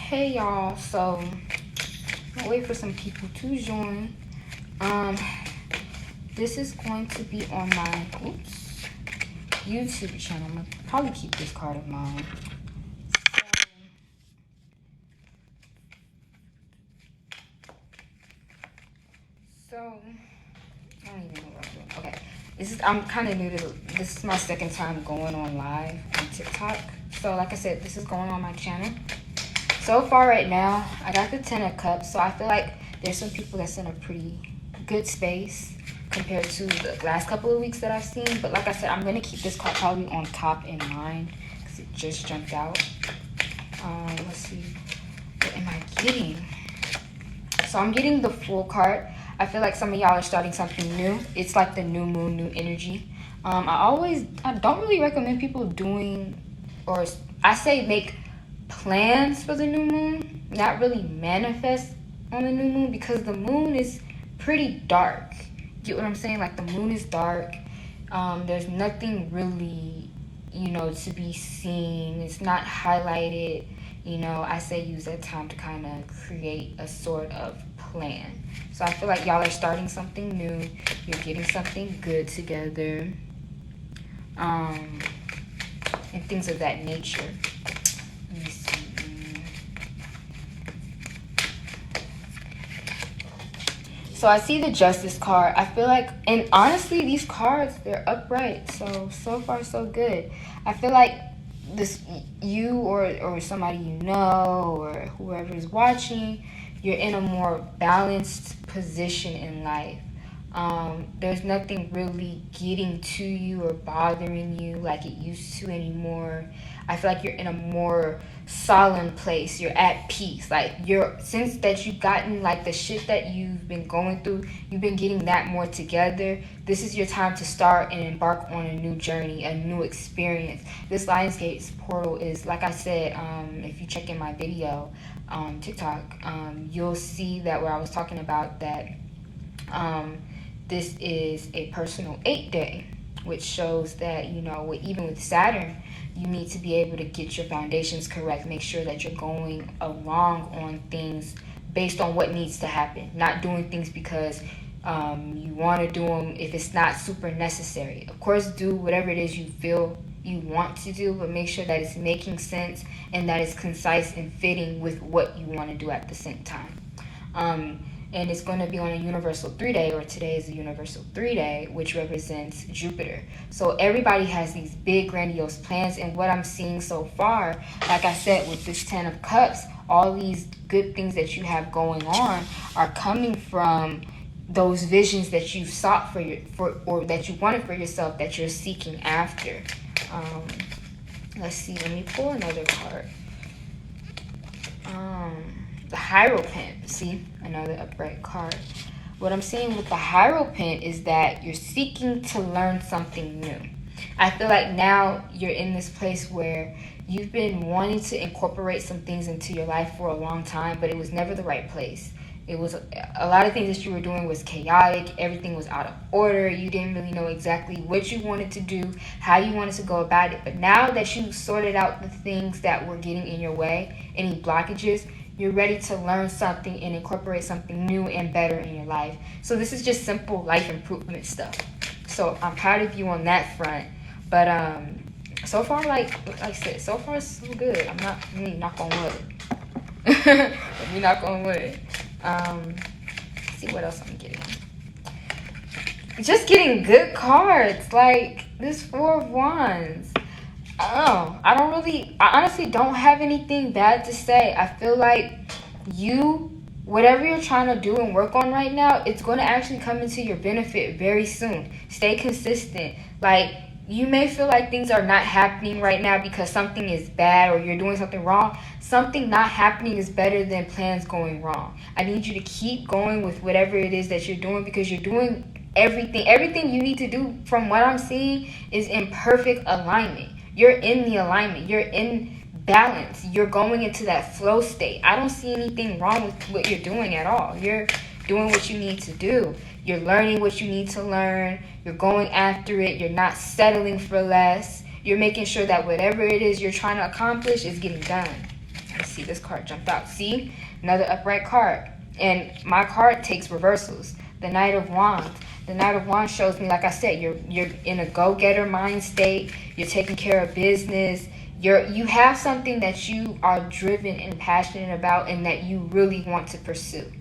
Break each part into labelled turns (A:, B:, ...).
A: Hey y'all, so I'll wait for some people to join. This is going to be on my YouTube channel. I'm gonna probably keep this card of mine. So I don't even know what I'm doing. Okay, I'm kind of new to this is my second time going on live on TikTok. So like I said, this is going on my channel. So far right now, I got the 10 of Cups, so I feel like there's some people that's in a pretty good space compared to the last couple of weeks that I've seen. But like I said, I'm going to keep this card probably on top in mind because it just jumped out. Let's see. What am I getting? So I'm getting the Fool card. I feel like some of y'all are starting something new. It's like the new moon, new energy. I don't really recommend people doing, or I say make plans for the new moon, not really manifest on the new moon, because the moon is pretty dark. Get what I'm saying? Like, the moon is dark. There's nothing really, to be seen. It's not highlighted. I say use that time to kind of create a sort of plan. So I feel like y'all are starting something new. You're getting something good together. And things of that nature. Let me see. So I see the Justice card. I feel like, and honestly, these cards, they're upright. So far, so good. I feel like you or somebody you know or whoever is watching, you're in a more balanced position in life. There's nothing really getting to you or bothering you like it used to anymore. I feel like you're in a more solemn place. You're at peace. Like, since that you've gotten like the shit that you've been going through, you've been getting that more together. This is your time to start and embark on a new journey, a new experience. This Lionsgate portal is, like I said, if you check in my video on TikTok, you'll see that where I was talking about that this is a personal 8-day, which shows that, even with Saturn, you need to be able to get your foundations correct. Make sure that you're going along on things based on what needs to happen. Not doing things because you want to do them if it's not super necessary. Of course, do whatever it is you feel you want to do, but make sure that it's making sense and that it's concise and fitting with what you want to do at the same time. And it's going to be on a universal 3-day, or today is a universal 3-day, which represents Jupiter. So everybody has these big, grandiose plans, and what I'm seeing so far, like I said, with this 10 of Cups, all these good things that you have going on are coming from those visions that you sought or that you wanted for yourself, that you're seeking after. Let's see, let me pull another card. The Hierophant, see, another upright card. What I'm saying with the Hierophant is that you're seeking to learn something new. I feel like now you're in this place where you've been wanting to incorporate some things into your life for a long time, but it was never the right place. It was a lot of things that you were doing was chaotic. Everything was out of order. You didn't really know exactly what you wanted to do, how you wanted to go about it. But now that you sorted out the things that were getting in your way, any blockages, you're ready to learn something and incorporate something new and better in your life. So this is just simple life improvement stuff. So I'm proud of you on that front. But so far, like I said, so far so good. I'm not really knock on wood. Let me knock on wood. See what else I'm getting. Just getting good cards, like this 4 of Wands. I honestly don't have anything bad to say. I feel like whatever you're trying to do and work on right now, it's going to actually come into your benefit very soon. Stay consistent. Like, you may feel like things are not happening right now because something is bad or you're doing something wrong. Something not happening is better than plans going wrong. I need you to keep going with whatever it is that you're doing, because you're doing everything you need to do. From what I'm seeing is in perfect alignment. You're in the alignment. You're in balance. You're going into that flow state. I don't see anything wrong with what you're doing at all. You're doing what you need to do. You're learning what you need to learn. You're going after it. You're not settling for less. You're making sure that whatever it is you're trying to accomplish is getting done. Let's see, this card jumped out. See, another upright card. And my card takes reversals. The Knight of Wands. The Knight of Wands shows me, like I said, you're in a go-getter mind state. You're taking care of business. You have something that you are driven and passionate about, and that you really want to pursue.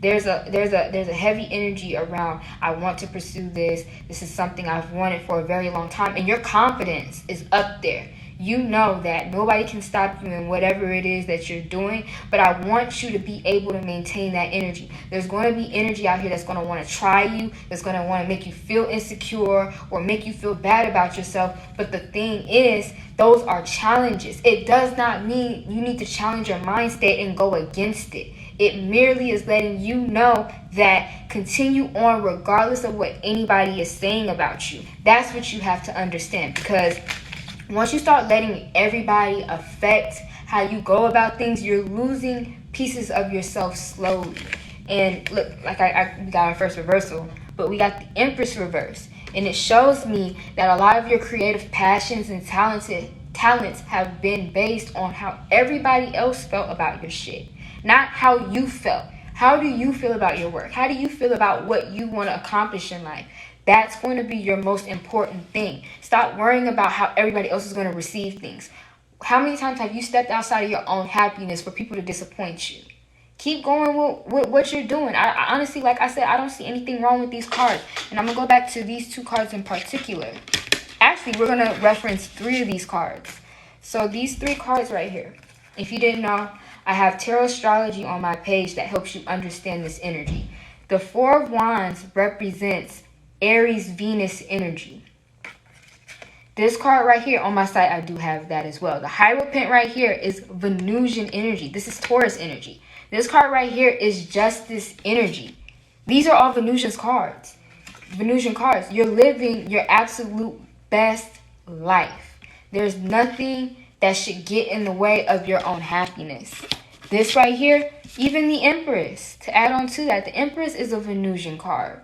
A: There's a heavy energy around, I want to pursue this. This is something I've wanted for a very long time, and your confidence is up there. You know that nobody can stop you in whatever it is that you're doing, but I want you to be able to maintain that energy. There's going to be energy out here that's going to want to try you, that's going to want to make you feel insecure or make you feel bad about yourself. But the thing is, those are challenges. It does not mean you need to challenge your mind state and go against it. It merely is letting you know that continue on regardless of what anybody is saying about you. That's what you have to understand, because once you start letting everybody affect how you go about things, you're losing pieces of yourself slowly. And look, like we got our first reversal, but we got the Empress reverse. And it shows me that a lot of your creative passions and talents have been based on how everybody else felt about your shit, not how you felt. How do you feel about your work? How do you feel about what you want to accomplish in life? That's going to be your most important thing. Stop worrying about how everybody else is going to receive things. How many times have you stepped outside of your own happiness for people to disappoint you? Keep going with what you're doing. I honestly, like I said, I don't see anything wrong with these cards. And I'm going to go back to these two cards in particular. Actually, we're going to reference 3 of these cards. So these 3 cards right here. If you didn't know, I have Tarotstrology on my page that helps you understand this energy. The 4 of Wands represents Aries Venus energy. This card right here on my site, I do have that as well. The Hierophant right here is Venusian energy. This is Taurus energy. This card right here is Justice energy. These are all Venusian cards. Venusian cards. You're living your absolute best life. There's nothing that should get in the way of your own happiness. This right here, even the Empress. To add on to that, the Empress is a Venusian card.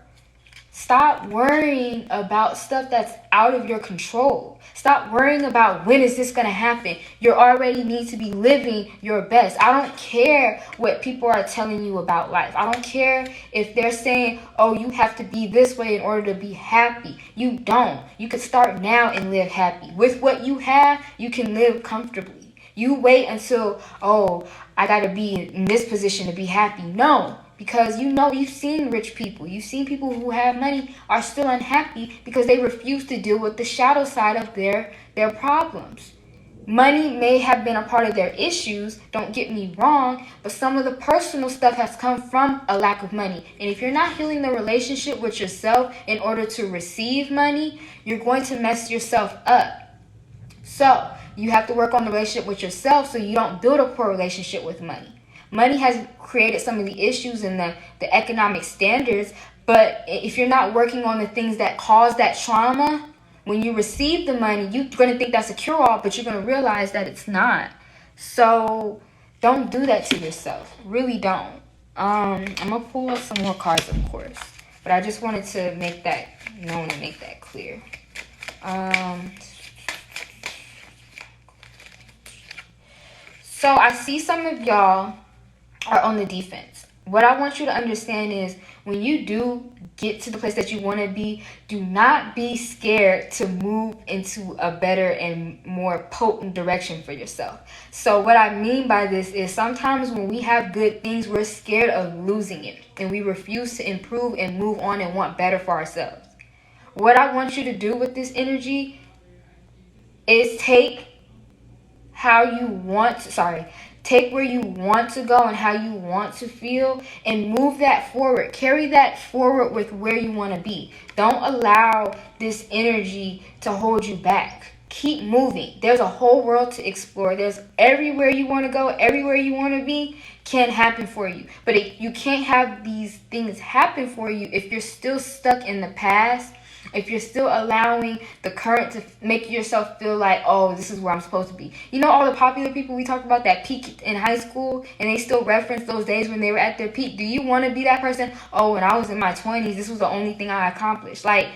A: Stop worrying about stuff that's out of your control. Stop worrying about when is this going to happen. You already need to be living your best. I don't care what people are telling you about life. I don't care if they're saying, oh, you have to be this way in order to be happy. You don't. You can start now and live happy. With what you have, you can live comfortably. You wait until, oh, I got to be in this position to be happy. No. Because you've seen rich people. You've seen people who have money are still unhappy because they refuse to deal with the shadow side of their problems. Money may have been a part of their issues, don't get me wrong, but some of the personal stuff has come from a lack of money. And if you're not healing the relationship with yourself in order to receive money, you're going to mess yourself up. So you have to work on the relationship with yourself so you don't build a poor relationship with money. Money has created some of the issues in the economic standards, but if you're not working on the things that cause that trauma, when you receive the money, you're going to think that's a cure-all, but you're going to realize that it's not. So don't do that to yourself. Really don't. I'm going to pull up some more cards, of course, but I just wanted to make that known and make that clear. So I see some of y'all are on the defense. What I want you to understand is when you do get to the place that you want to be, do not be scared to move into a better and more potent direction for yourself. So what I mean by this is sometimes when we have good things, we're scared of losing it and we refuse to improve and move on and want better for ourselves. What I want you to do with this energy is take where you want to go and how you want to feel and move that forward. Carry that forward with where you want to be. Don't allow this energy to hold you back. Keep moving. There's a whole world to explore. There's everywhere you want to go, everywhere you want to be can happen for you. But you can't have these things happen for you if you're still stuck in the past. If you're still allowing the current to make yourself feel like, oh, this is where I'm supposed to be. You know all the popular people we talked about that peak in high school and they still reference those days when they were at their peak. Do you want to be that person? Oh, when I was in my 20s, this was the only thing I accomplished. Like,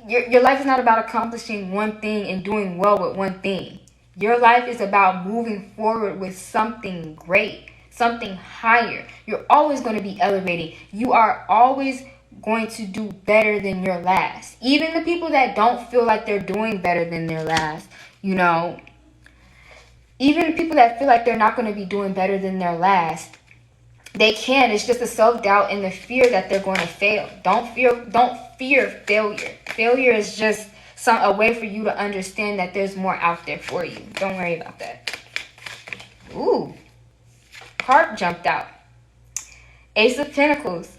A: your life is not about accomplishing one thing and doing well with one thing. Your life is about moving forward with something great, something higher. You're always going to be elevating. You are always going to do better than your last. Even the people that don't feel like they're doing better than their last, you know, even people that feel like they're not going to be doing better than their last, they can. It's just the self-doubt and the fear that they're going to fail. Don't fear failure. Failure is just a way for you to understand that there's more out there for you. Don't worry about that. Ooh, card jumped out. Ace of Pentacles.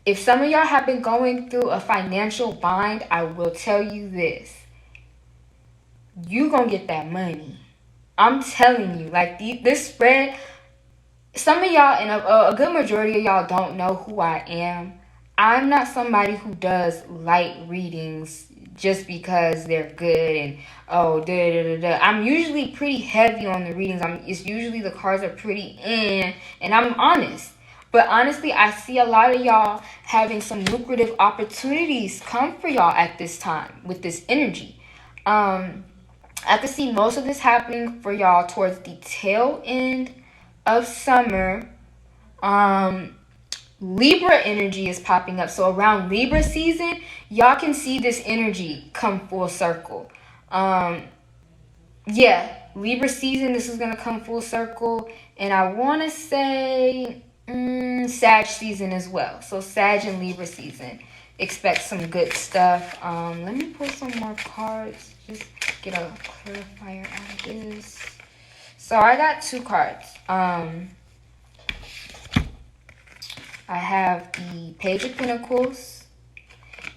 A: If some of y'all have been going through a financial bind, I will tell you this. You gonna get that money. I'm telling you, like this spread, some of y'all and a good majority of y'all don't know who I am. I'm not somebody who does light readings just because they're good and I'm usually pretty heavy on the readings. It's usually the cards are pretty and I'm honest. But honestly, I see a lot of y'all having some lucrative opportunities come for y'all at this time with this energy. I could see most of this happening for y'all towards the tail end of summer. Libra energy is popping up. So around Libra season, y'all can see this energy come full circle. Yeah, Libra season, this is going to come full circle. And I want to say Sag season as well. So Sag and Libra season. Expect some good stuff. Let me pull some more cards. Just get a clarifier out of this. So I got 2 cards. I have the Page of Pentacles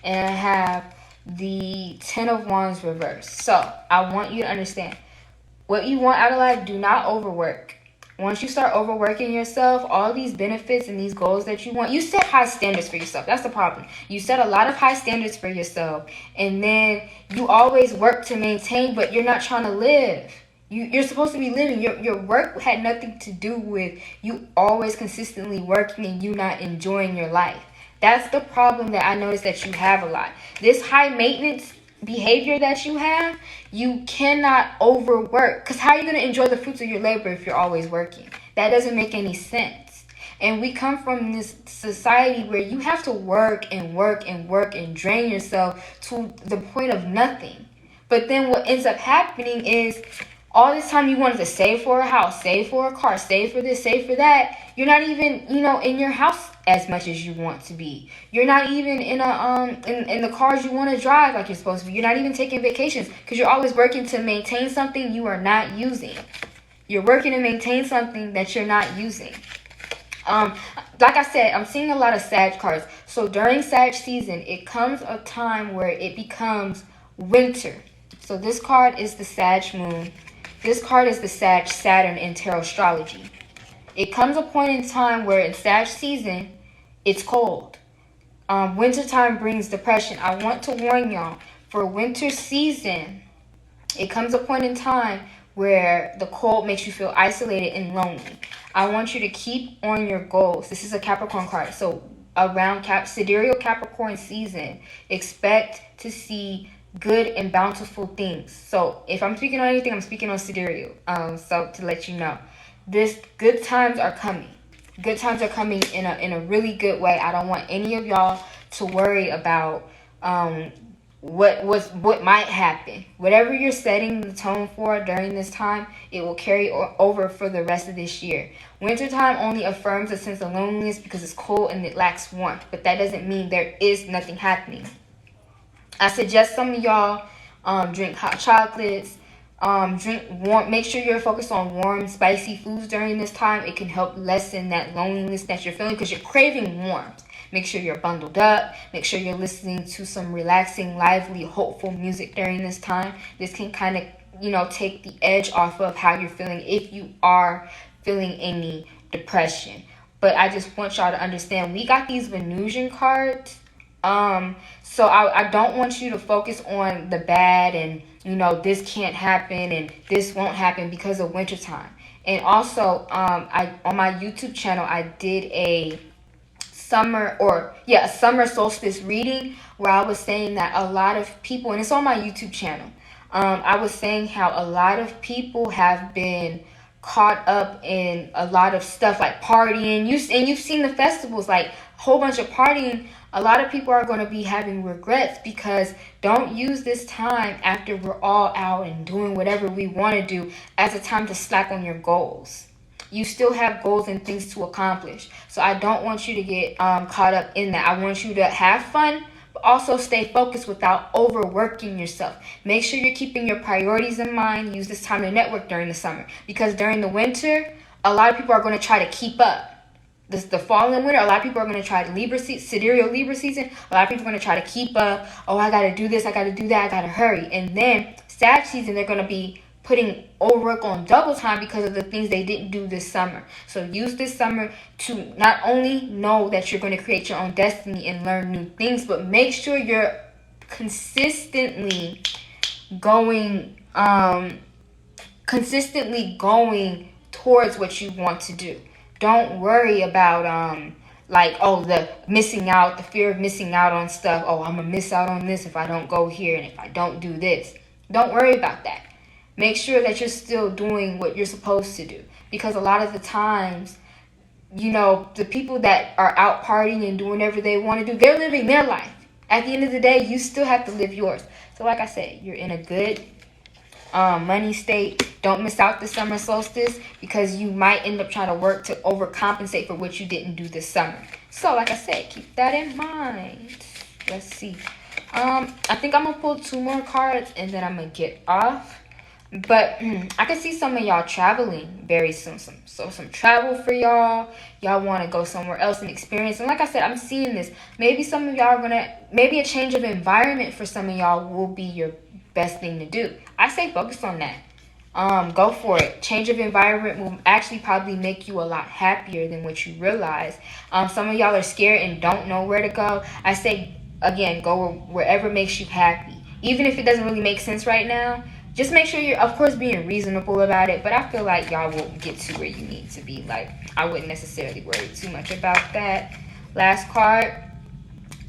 A: and I have the Ten of Wands reversed. So I want you to understand what you want out of life. Do not overwork. Once you start overworking yourself, all these benefits and these goals that you want, you set high standards for yourself. That's the problem. You set a lot of high standards for yourself, and then you always work to maintain, but you're not trying to live. You're supposed to be living. Your work had nothing to do with you always consistently working and you not enjoying your life. That's the problem that I noticed that you have a lot. This high maintenance behavior that you have, you cannot overwork. Because how are you going to enjoy the fruits of your labor if you're always working? That doesn't make any sense. And we come from this society where you have to work and work and work and drain yourself to the point of nothing. But then what ends up happening is all this time you wanted to save for a house, save for a car, save for this, save for that. You're not even, in your house as much as you want to be. You're not even in in the cars you want to drive like you're supposed to be. You're not even taking vacations because you're always working to maintain something you are not using. You're working to maintain something that you're not using. Like I said, I'm seeing a lot of Sag cards. So during Sag season, it comes a time where it becomes winter. So this card is the Sag moon. This card is the Sag Saturn in Tarotstrology. It comes a point in time where in Sag season, it's cold. Wintertime brings depression. I want to warn y'all, for winter season, it comes a point in time where the cold makes you feel isolated and lonely. I want you to keep on your goals. This is a Capricorn card. So around sidereal Capricorn season, expect to see good and bountiful things. So if I'm speaking on anything, I'm speaking on sidereal. So to let you know, good times are coming. Good times are coming in a really good way. I don't want any of y'all to worry about what might happen. Whatever you're setting the tone for during this time, it will carry over for the rest of this year. Wintertime only affirms a sense of loneliness because it's cold and it lacks warmth, but that doesn't mean there is nothing happening. I suggest some of y'all drink hot chocolates, drink warm. Make sure you're focused on warm, spicy foods during this time. It can help lessen that loneliness that you're feeling because you're craving warmth. Make sure you're bundled up. Make sure you're listening to some relaxing, lively, hopeful music during this time. This can kind of, take the edge off of how you're feeling if you are feeling any depression. But I just want y'all to understand, we got these Venusian cards. So I don't want you to focus on the bad and, this can't happen and this won't happen because of wintertime. And also, on my YouTube channel, I did a summer solstice reading where I was saying that a lot of people, and it's on my YouTube channel, I was saying how a lot of people have been caught up in a lot of stuff like partying. You've seen the festivals, like a whole bunch of partying. A lot of people are going to be having regrets because don't use this time after we're all out and doing whatever we want to do as a time to slack on your goals. You still have goals and things to accomplish. So I don't want you to get caught up in that. I want you to have fun, but also stay focused without overworking yourself. Make sure you're keeping your priorities in mind. Use this time to network during the summer. Because during the winter, a lot of people are going to try to keep up. The fall and winter, a lot of people are going to try to sidereal Libra season. A lot of people are going to try to keep up. Oh, I got to do this. I got to do that. I got to hurry. And then Sag season, they're going to be putting overwork on double time because of the things they didn't do this summer. So use this summer to not only know that you're going to create your own destiny and learn new things, but make sure you're consistently going towards what you want to do. Don't worry about the missing out, the fear of missing out on stuff. Oh, I'm gonna miss out on this if I don't go here and if I don't do this. Don't worry about that. Make sure that you're still doing what you're supposed to do. Because a lot of the times, the people that are out partying and doing whatever they want to do, they're living their life. At the end of the day, you still have to live yours. So like I said, you're in a good money state. Don't miss out the summer solstice because you might end up trying to work to overcompensate for what you didn't do this summer. So like I said, keep that in mind. Let's see. I think I'm going to pull 2 more cards and then I'm going to get off. But I can see some of y'all traveling very soon. Some travel for y'all. Y'all want to go somewhere else and experience. And like I said, I'm seeing this. Maybe some of y'all maybe a change of environment for some of y'all will be your best thing to do. I say focus on that. Go for it. Change of environment will actually probably make you a lot happier than what you realize. Some of y'all are scared and don't know where to go. I say, again, go wherever makes you happy. Even if it doesn't really make sense right now, just make sure you're, of course, being reasonable about it. But I feel like y'all will get to where you need to be. Like, I wouldn't necessarily worry too much about that. Last card,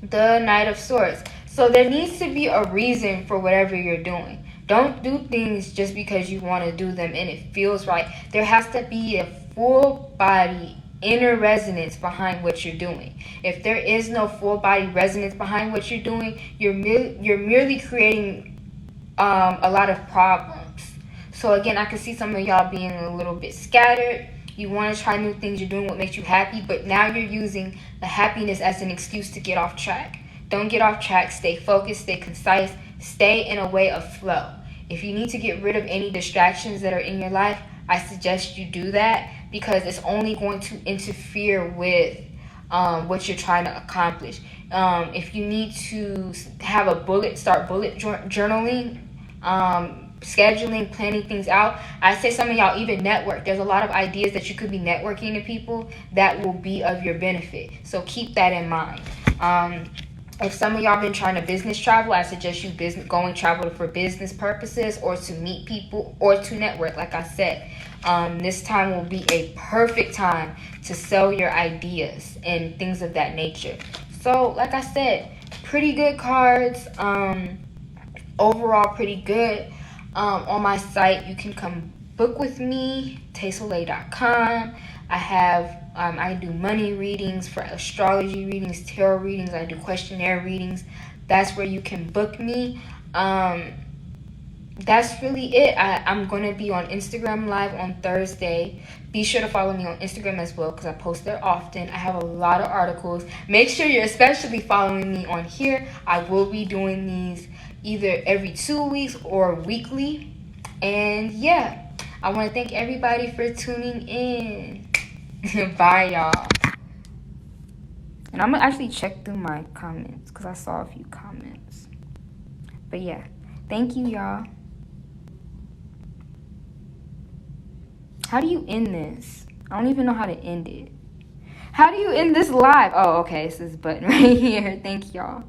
A: the Knight of Swords. So there needs to be a reason for whatever you're doing. Don't do things just because you want to do them and it feels right. There has to be a full body inner resonance behind what you're doing. If there is no full body resonance behind what you're doing, you're merely creating a lot of problems. So again, I can see some of y'all being a little bit scattered. You want to try new things. You're doing what makes you happy, but now you're using the happiness as an excuse to get off track. Don't get off track. Stay focused, stay concise, stay in a way of flow. If you need to get rid of any distractions that are in your life, I suggest you do that because it's only going to interfere with what you're trying to accomplish. If you need to start bullet journaling, scheduling, planning things out. I say some of y'all even network. There's a lot of ideas that you could be networking to people that will be of your benefit. So keep that in mind. If some of y'all been trying to business travel, I suggest you going travel for business purposes or to meet people or to network, like I said. This time will be a perfect time to sell your ideas and things of that nature. So, like I said, pretty good cards. Overall, pretty good. On my site, you can come book with me, Taisoleil.com. I do money readings, for astrology readings, tarot readings. I do questionnaire readings. That's where you can book me. That's really it. I'm going to be on Instagram Live on Thursday. Be sure to follow me on Instagram as well because I post there often. I have a lot of articles. Make sure you're especially following me on here. I will be doing these either every 2 weeks or weekly. And yeah, I want to thank everybody for tuning in. Bye, y'all. And I'm going to actually check through my comments because I saw a few comments. But yeah, thank you, y'all. How do you end this? I don't even know how to end it. How do you end this live? Oh, okay. It's this button right here. Thank y'all.